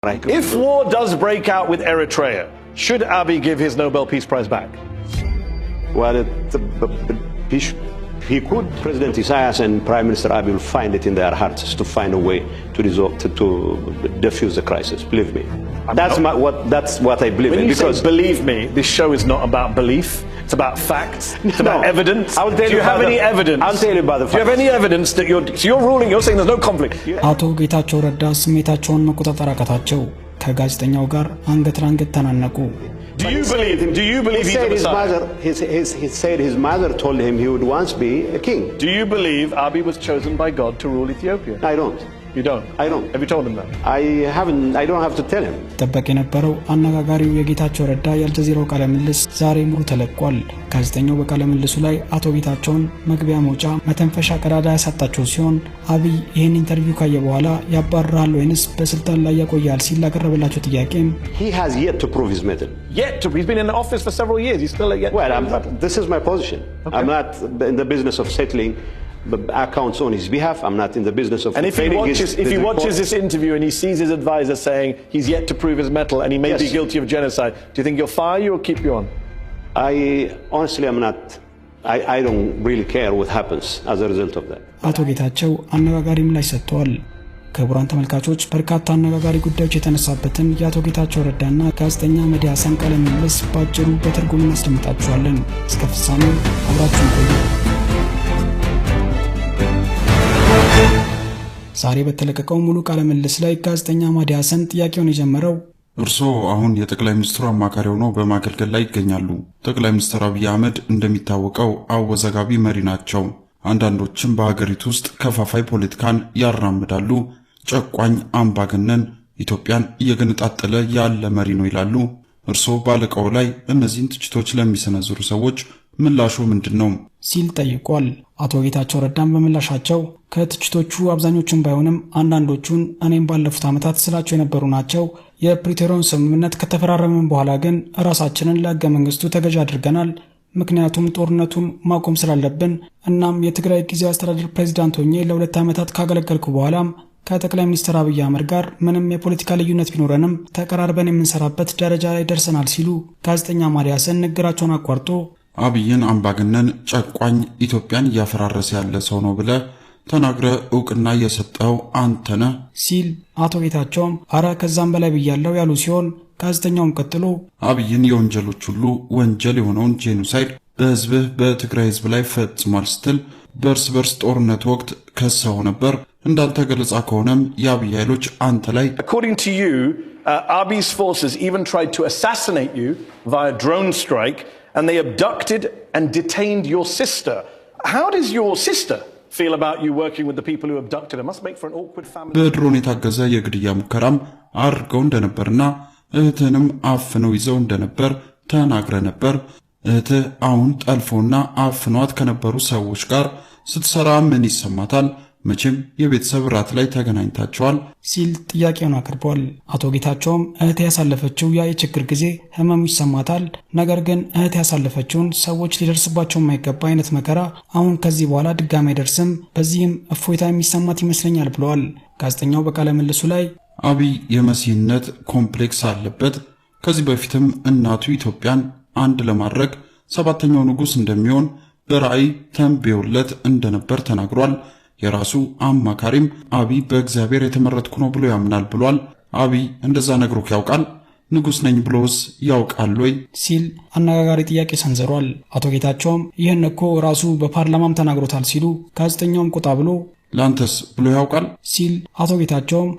If war does break out with Eritrea, should Abiy give his Nobel Peace Prize back? Well, he could. President Isaias and Prime Minister Abiy will find it in their hearts to find a way to resolve, to defuse the crisis. Believe me. That's what I believe when in. You say believe me, this show is not about belief. It's about facts. It's about evidence. I'll tell Do you have any evidence? I'll tell you about the facts. Do you have any evidence that you're ruling? You're saying there's no conflict. አቶ ጌታቸው ረዳ ስሜታቸውን መቆጣጠር አቃታቸው። ከጋዜጠኛው ጋር አንገት ለአንገት ተናነቁ። Do you believe he said his mother told him he would once be a king. Do you believe Abiy was chosen by God to rule Ethiopia? I don't. You don't? I don't. Have you told him that? I don't have to tell him. ተጠበቅ የነበረው አነጋጋሪው የጌታቸው ረዳ የአልጀዚራው ቃለ ምልልስ ዛሬ ሙሉ ተለቋል። ጋዜጠኛው በቃለ ምልልሱ ላይ አቶ ጌታቸውን መግቢያ መውጫ መተንፈሻ ቀዳዳ ያሳጣቸው ሲሆን አቢይ ይህን ኢንተርቪው ካየ በኋላ ያባርራል ወይንስ በስልጣን ላይ ያቆያል ሲል ያቀረበላቸው ጥያቄም he has yet to prove his mettle. He's been in the office for several years. He's still yet. Well, this is my position. Okay. I'm not in the business of settling accounts on his behalf. I'm not in the business of. And if he watches this interview and he sees his advisor saying he's yet to prove his mettle and he may be guilty of genocide, do you think he'll fire you or keep you on? Honestly, I'm not. I don't really care what happens as a result of that. አቶ ጌታቸው አነጋጋሪ ምላሽ ሰጥተዋል። ክቡራን ተመልካቾች በርካታ አነጋጋሪ ጉዳዮች የተነሳበትን የአቶ ጌታቸው ረዳና ጋዜጠኛ መዲ ሐሰን ቃለ ምልልስ ባጭሩ በትርጉም እናስደምጣችኋለን። እስከ ፍጻሜው አብራችሁን ቆዩ። ዛሬ በተለቀቀው ሙሉ ቃለ ምልልስ ላይ ጋዜጠኛ መዲ ሐሰን ጥያቄውን የጀመረው እርሶ አሁን የጠቅላይ ሚኒስትሩ አማካሪ ሆነው በማገልገል ላይ ይገኛሉ። ጠቅላይ ሚኒስትር አብይ አህመድ እንደሚታወቀው አወዛጋቢ መሪ ናቸው። አንዳንዶችም በሀገሪቱ ውስጥ ከፋፋይ ፖለቲካን ያራምዳሉ፣ ጨቋኝ አምባገነን ኢትዮጵያን እየገነጣጠለ ያለ መሪ ነው ይላሉ። እርሶ ባለቀው ላይ እነዚህን ትችቶች ለሚሰነዝሩ ሰዎች ምላሹ ምንድነው ሲል ጠይቋል። አቶ ጌታቸው ረዳም በምላሻቸው ከትችቶቹ አብዛኞቹን ባይሆንም አንዳንዶቹን እኔም ባለፉት ዓመታት ስላቸው የነበሩ ናቸው። የፕሪቶሪያውን ስምምነት ከተፈራረምን በኋላ ግን ራሳችንን ለሕገ መንግስቱ ተገዥ አድርገናል። ምክንያቱም ጦርነቱን ማቆም ስላለብን። እናም የትግራይ ጊዜያዊ አስተዳደር ፕሬዝዳንት ሆኜ ለ2 ዓመታት ካገለገልኩ በኋላም ከጠቅላይ ሚኒስትር አብይ አህመድ ጋር ምንም የፖለቲካ ልዩነት ቢኖረንም ተቀራርበን የምንሰራበት ደረጃ ላይ ደርሰናል ሲሉ ጋዜጠኛ መዲ ሐሰን ንግግራቸውን አቋርጦ አብይን አምባገነን ጨቋኝ ኢትዮጵያን እያፈራረሰ ያለ ሰው ነው ብለ ተናግረ ዕውቅና የሰጠው አንተነ ሲል አቶ ጌታቸውም አረ ከዛም በላይ ብያለው ያሉ ሲሆን ጋዜጠኛውም ቀጥሎ አብይን የወንጀሎች ሁሉ ወንጀል የሆነውን ጄኖሳይድ በህዝብህ በትግራይ ህዝብ ላይ ፈጽሟል ስትል በርስ ጦርነት ወቅት ከሰው ነበር። እንዳንተ ገለጻ ከሆነም የአብይ ኃይሎች አንተ ላይ According to you, Abiy's forces even tried to assassinate you via drone strike and they abducted and detained your sister. How does your sister feel about you working with the people who abducted her? Must make for an awkward family. በድሮን የታገዘ የግድያ ሙከራም አድርገው እንደነበርና እህትንም አፍነው ይዘው እንደነበር ተናግረ ነበር። እህትህ አሁን ጠልፎና አፍኗት ከነበሩ ሰዎች ጋር ስትሰራ ምን ይሰማታል? መቼም የቤተሰብ ራት ላይ ተገናኝታቸዋል ሲል ጥያቄውን አቅርቧል። አቶ ጌታቸውም እህቴ ያሳለፈችው ያ የችግር ጊዜ ህመሙ ይሰማታል። ነገር ግን እህቴ ያሳለፈችውን ሰዎች ሊደርስባቸው የማይገባ አይነት መከራ አሁን ከዚህ በኋላ ድጋሚ አይደርስም፣ በዚህም እፎይታ የሚሰማት ይመስለኛል ብለዋል። ጋዜጠኛው በቃለ ምልልሱ ላይ አብይ የመሲህነት ኮምፕሌክስ አለበት። ከዚህ በፊትም እናቱ ኢትዮጵያን አንድ ለማድረግ 7ኛው ንጉስ እንደሚሆን በራእይ ተንብዮለት እንደነበር ተናግሯል። የራሱ አማካሪም አብይ በእግዚአብሔር የተመረጥኩ ነው ብሎ ያምናል ብሏል። አብይ እንደዛ ነግሮክ ያውቃል? ንጉስ ነኝ ብሎስ ያውቃል ወይ ሲል አነጋጋሪ ጥያቄ ሰንዝሯል። አቶ ጌታቸውም ይህን እኮ ራሱ በፓርላማም ተናግሮታል ሲሉ ጋዜጠኛውም ቆጣ ብሎ ላንተስ ብሎ ያውቃል ሲል አቶ ጌታቸውም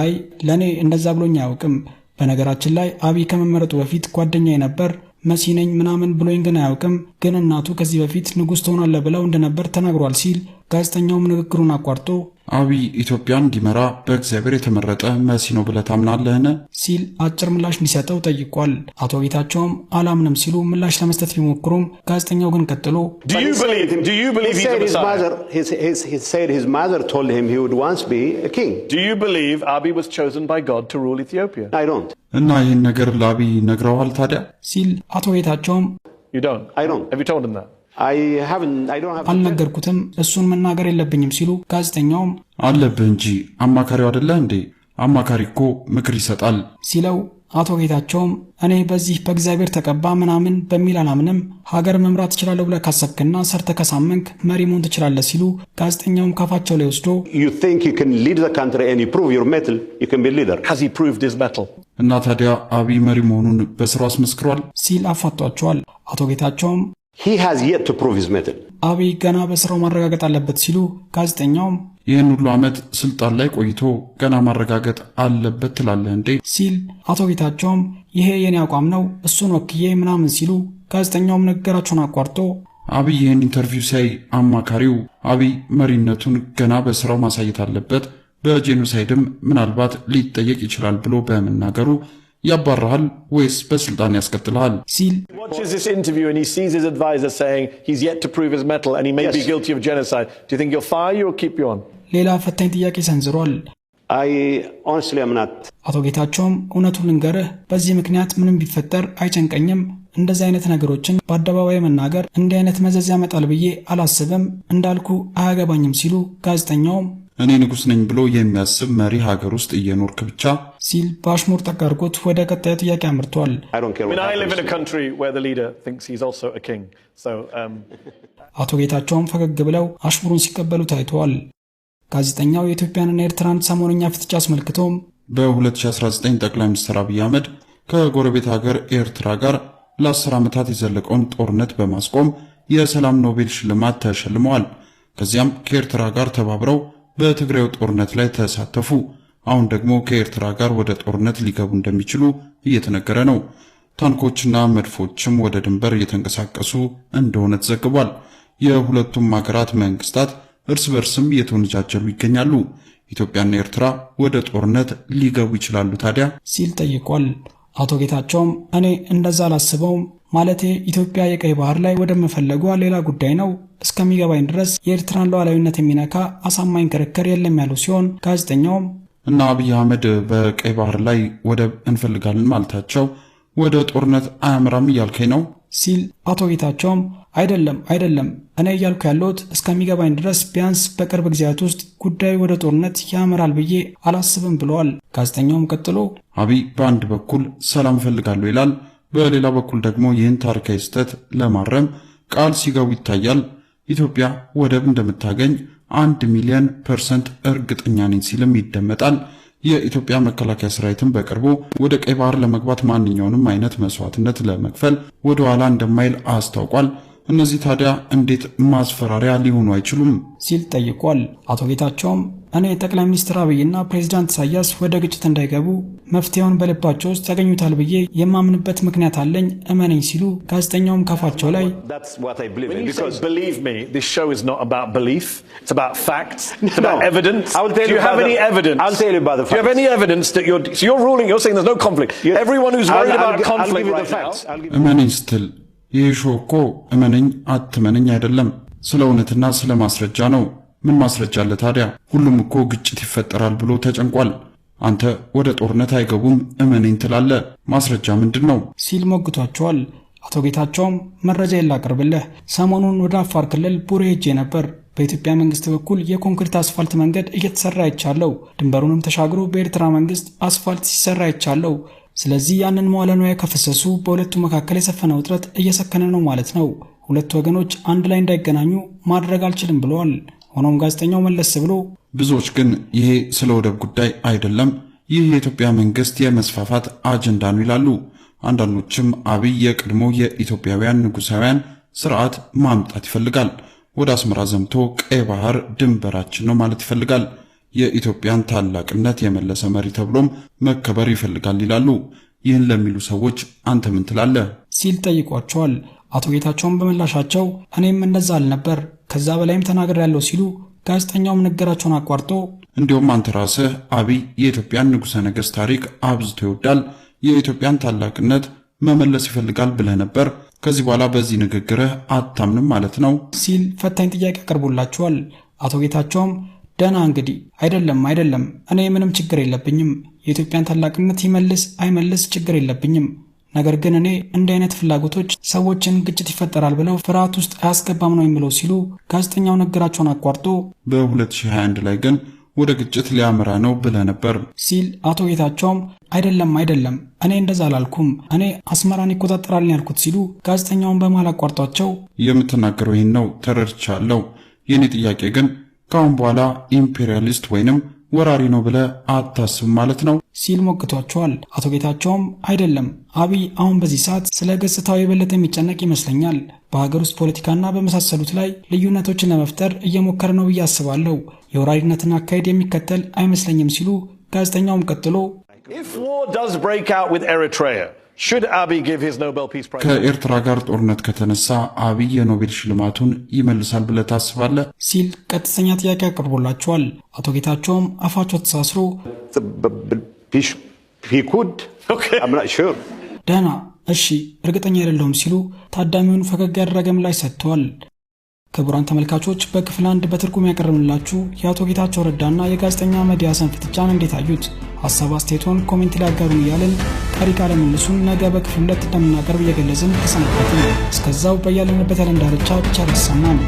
አይ ለኔ እንደዛ ብሎኝ አያውቅም። በነገራችን ላይ አብይ ከመመረጡ በፊት ጓደኛዬ ነበር፣ መሲ ነኝ ምናምን ብሎኝ ግን አያውቅም። ግን እናቱ ከዚህ በፊት ንጉስ ትሆናለህ ብለው እንደነበር ተናግሯል ሲል ጋዜጠኛውም ንግግሩን አቋርጦ አብይ ኢትዮጵያን እንዲመራ በእግዚአብሔር የተመረጠ መሲ ነው ብለህ ታምናለህን ሲል አጭር ምላሽ እንዲሰጠው ጠይቋል። አቶ ጌታቸውም አላምንም ሲሉ ምላሽ ለመስጠት ቢሞክሩም ጋዜጠኛው ግን ቀጥሎ Do you believe he said his mother told him he would once be a king. Do you believe Abiy was chosen by God to rule Ethiopia? I don't. እና ይህን ነገር ለአብይ ነግረዋል ታዲያ ሲል አቶ ጌታቸውም You don't. I don't. Have you told him that? I don't have አልነገርኩትም፣ እሱን መናገር የለብኝም ሲሉ ጋዜጠኛውም አለብህ እንጂ አማካሪው አይደለ እንዴ? አማካሪ እኮ ምክር ይሰጣል ሲለው አቶ ጌታቸውም እኔ በዚህ በእግዚአብሔር ተቀባ ምናምን በሚል አላምንም፣ ሀገር መምራት ይችላል ብለህ ካሰብክና ሰርተ ከሳመንክ መሪ መሆን ትችላለህ ሲሉ ጋዜጠኛውም ካፋቸው ላይ ወስዶ You think you can lead the country and you prove your mettle, you can be a leader. Has he proved his mettle? እና ታዲያ አብይ መሪ መሆኑን በስራው አስመስክሯል ሲል አፋጧቸዋል። አቶ ጌታቸውም He has yet to prove his mettle. አብይ ገና በስራው ማረጋገጥ አለበት ሲሉ ጋዜጠኛውም ይህን ሁሉ ዓመት ስልጣን ላይ ቆይቶ ገና ማረጋገጥ አለበት ትላለህ እንዴ ሲል አቶ ጌታቸውም ይሄ የኔ አቋም ነው እሱን ወክዬ ምናምን ሲሉ ጋዜጠኛውም ነገራቸውን አቋርጦ አብይ ይህን ኢንተርቪው ሲያይ አማካሪው አብይ መሪነቱን ገና በስራው ማሳየት አለበት በጄኖሳይድም ምናልባት ሊጠየቅ ይችላል ብሎ በመናገሩ ያባራሃል ወይስ በስልጣን ያስቀጥልሃል ሲል Watches this interview and he sees his advisor saying he's yet to prove his mettle and he may be guilty of genocide. Do you think he'll fire you or keep you on? ሌላ ፈታኝ ጥያቄ ሰንዝሯል። I honestly am not. አቶ ጌታቸውም እውነቱን ልንገርህ በዚህ ምክንያት ምንም ቢፈጠር አይጨንቀኝም፣ እንደዚህ አይነት ነገሮችን በአደባባይ መናገር እንዲህ አይነት መዘዝ ያመጣል ብዬ አላስብም፣ እንዳልኩ አያገባኝም ሲሉ ጋዜጠኛውም እኔ ንጉስ ነኝ ብሎ የሚያስብ መሪ ሀገር ውስጥ እየኖርክ ብቻ ሲል በአሽሙር ጠጋርጎት ወደ ቀጣዩ ጥያቄ አምርቷል። I don't care I what mean, I live in a happens. country where the leader thinks he's also a king. So, አቶ ጌታቸውም ፈገግ ብለው አሽሙሩን ሲቀበሉ ታይተዋል። ጋዜጠኛው የኢትዮጵያንና ኤርትራን ሰሞነኛ ፍጥጫ አስመልክቶም በ2019 ጠቅላይ ሚኒስትር አብይ አህመድ ከጎረቤት ሀገር ኤርትራ ጋር ለ10 ዓመታት የዘለቀውን ጦርነት በማስቆም የሰላም ኖቤል ሽልማት ተሸልመዋል። ከዚያም ከኤርትራ ጋር ተባብረው በትግራይ ጦርነት ላይ ተሳተፉ። አሁን ደግሞ ከኤርትራ ጋር ወደ ጦርነት ሊገቡ እንደሚችሉ እየተነገረ ነው። ታንኮችና መድፎችም ወደ ድንበር እየተንቀሳቀሱ እንደሆነ ተዘግቧል። የሁለቱም ሀገራት መንግስታት እርስ በርስም እየተወነጃጀሉ ይገኛሉ። ኢትዮጵያና ኤርትራ ወደ ጦርነት ሊገቡ ይችላሉ ታዲያ ሲል ጠይቋል። አቶ ጌታቸውም እኔ እንደዛ አላስበውም፣ ማለቴ ኢትዮጵያ የቀይ ባህር ላይ ወደመፈለጓ ሌላ ጉዳይ ነው፣ እስከሚገባኝ ድረስ የኤርትራን ሉዓላዊነት የሚነካ አሳማኝ ክርክር የለም ያሉ ሲሆን ጋዜጠኛውም እና አብይ አህመድ በቀይ ባህር ላይ ወደብ እንፈልጋለን ማለታቸው ወደ ጦርነት አያምራም እያልከኝ ነው ሲል አቶ ጌታቸውም አይደለም እኔ እያልኩ ያለሁት እስከሚገባኝ ድረስ ቢያንስ በቅርብ ጊዜያት ውስጥ ጉዳዩ ወደ ጦርነት ያመራል ብዬ አላስብም ብለዋል። ጋዜጠኛውም ቀጥሎ አብይ በአንድ በኩል ሰላም እፈልጋለሁ ይላል፣ በሌላ በኩል ደግሞ ይህን ታሪካዊ ስህተት ለማረም ቃል ሲገቡ ይታያል። ኢትዮጵያ ወደብ እንደምታገኝ 1,000,000% እርግጠኛ ነኝ ሲልም ይደመጣል። የኢትዮጵያ መከላከያ ሰራዊትን በቅርቡ ወደ ቀይ ባህር ለመግባት ማንኛውንም አይነት መስዋዕትነት ለመክፈል ወደ ኋላ እንደማይል አስታውቋል። እነዚህ ታዲያ እንዴት ማስፈራሪያ ሊሆኑ አይችሉም ሲል ጠይቋል። አቶ ጌታቸውም እኔ ጠቅላይ ሚኒስትር አብይና ፕሬዝዳንት ኢሳያስ ወደ ግጭት እንዳይገቡ መፍትሄውን በልባቸው ውስጥ ያገኙታል ብዬ የማምንበት ምክንያት አለኝ እመነኝ ሲሉ ጋዜጠኛውም ካፋቸው ላይ That's what I believe when in. you say Because believe me, this show is not about belief. It's about facts. It's about No. evidence. I will tell Do you you have about any the- evidence? I'll tell you about the Do you have facts. any evidence that you're ruling? You're saying there's no conflict. Yes. Everyone who's worried about I'll conflict give you the right facts. now. I'll give you እመነኝ ስትል ይህ ሾው እኮ እመነኝ አትመነኝ አይደለም፣ ስለ እውነትና ስለ ማስረጃ ነው። ምን ማስረጃ አለ ታዲያ? ሁሉም እኮ ግጭት ይፈጠራል ብሎ ተጨንቋል። አንተ ወደ ጦርነት አይገቡም እመነኝ ትላለህ፣ ማስረጃ ምንድነው ሲል ሞግቷቸዋል። አቶ ጌታቸውም መረጃ ይላቀርብልህ፣ ሰሞኑን ወደ አፋር ክልል ቡሬ ሄጄ ነበር። በኢትዮጵያ መንግስት በኩል የኮንክሪት አስፋልት መንገድ እየተሰራ አይቻለው፣ ድንበሩንም ተሻግሮ በኤርትራ መንግስት አስፋልት ሲሰራ አይቻለው። ስለዚህ ያንን መዋለ ንዋይ ከፈሰሱ በሁለቱ መካከል የሰፈነ ውጥረት እየሰከነ ነው ማለት ነው። ሁለቱ ወገኖች አንድ ላይ እንዳይገናኙ ማድረግ አልችልም ብለዋል። ሆኖም ጋዜጠኛው መለስ ብሎ ብዙዎች ግን ይሄ ስለ ወደብ ጉዳይ አይደለም፣ ይህ የኢትዮጵያ መንግስት የመስፋፋት አጀንዳ ነው ይላሉ። አንዳንዶችም አብይ የቀድሞ የኢትዮጵያውያን ንጉሳውያን ስርዓት ማምጣት ይፈልጋል፣ ወደ አስመራ ዘምቶ ቀይ ባህር ድንበራችን ነው ማለት ይፈልጋል፣ የኢትዮጵያን ታላቅነት የመለሰ መሪ ተብሎም መከበር ይፈልጋል ይላሉ። ይህን ለሚሉ ሰዎች አንተ ምን ትላለህ ሲል ጠይቋቸዋል። አቶ ጌታቸውም በምላሻቸው እኔም እንደዛ አልነበር ከዛ በላይም ተናግሬያለሁ ሲሉ ጋዜጠኛውም ነገራቸውን አቋርጦ እንዲሁም አንተ ራስህ አብይ የኢትዮጵያን ንጉሠ ነገሥት ታሪክ አብዝቶ ይወዳል፣ የኢትዮጵያን ታላቅነት መመለስ ይፈልጋል ብለህ ነበር፣ ከዚህ በኋላ በዚህ ንግግርህ አታምንም ማለት ነው ሲል ፈታኝ ጥያቄ አቅርቦላቸዋል። አቶ ጌታቸውም ደና እንግዲህ አይደለም እኔ ምንም ችግር የለብኝም፣ የኢትዮጵያን ታላቅነት ይመልስ አይመልስ ችግር የለብኝም፣ ነገር ግን እኔ እንዲህ አይነት ፍላጎቶች ሰዎችን ግጭት ይፈጠራል ብለው ፍርሃት ውስጥ አያስገባም ነው የሚለው ሲሉ ጋዜጠኛው ነገራቸውን አቋርጦ በ2021 ላይ ግን ወደ ግጭት ሊያመራ ነው ብለህ ነበር ሲል አቶ ጌታቸውም አይደለም እኔ እንደዛ አላልኩም እኔ አስመራን ይቆጣጠራል ያልኩት ሲሉ ጋዜጠኛውን በመሃል አቋርጧቸው የምትናገረው ይሄን ነው ተረድቻለሁ የኔ ጥያቄ ግን ካሁን በኋላ ኢምፔሪያሊስት ወይንም ወራሪ ነው ብለ አታስብ ማለት ነው ሲል ሞክቷቸዋል አቶ ጌታቸውም አይደለም አብይ አሁን በዚህ ሰዓት ስለ ገጽታው የበለጠ የሚጨነቅ ይመስለኛል በሀገር ውስጥ ፖለቲካና በመሳሰሉት ላይ ልዩነቶችን ለመፍጠር እየሞከረ ነው ብዬ አስባለሁ የወራሪነትን አካሄድ የሚከተል አይመስለኝም ሲሉ ጋዜጠኛውም ቀጥሎ If war does break out with Eritrea, should Abiy give his Nobel Peace Prize? ከኤርትራ ጋር ጦርነት ከተነሳ አብይ የኖቤል ሽልማቱን ይመልሳል ብለህ ታስባለህ ሲል ቀጥተኛ ጥያቄ አቅርቦላቸዋል አቶ ጌታቸውም አፋቸው ተሳስሮ he could Okay. I'm not sure ደህና እሺ እርግጠኛ አይደለሁም ሲሉ ታዳሚውን ፈገግ ያደረገ ምላሽ ሰጥተዋል ክቡራን ተመልካቾች በክፍል 1 በትርጉም ያቀርብንላችሁ የአቶ ጌታቸው ረዳና የጋዜጠኛ መዲያ ሰንፍትቻን እንዴት አዩት ሐሳብ አስተያየቶን ኮሜንት ላይ አጋሩን እያልን ቀሪ ቃለ ምልልሱን ነገ በክፍል 2 እንደምናቀርብ እየገለጽን ተሰናበትን እስከዛው በያለንበት ዓለም ዳርቻ ቸር ያሰማን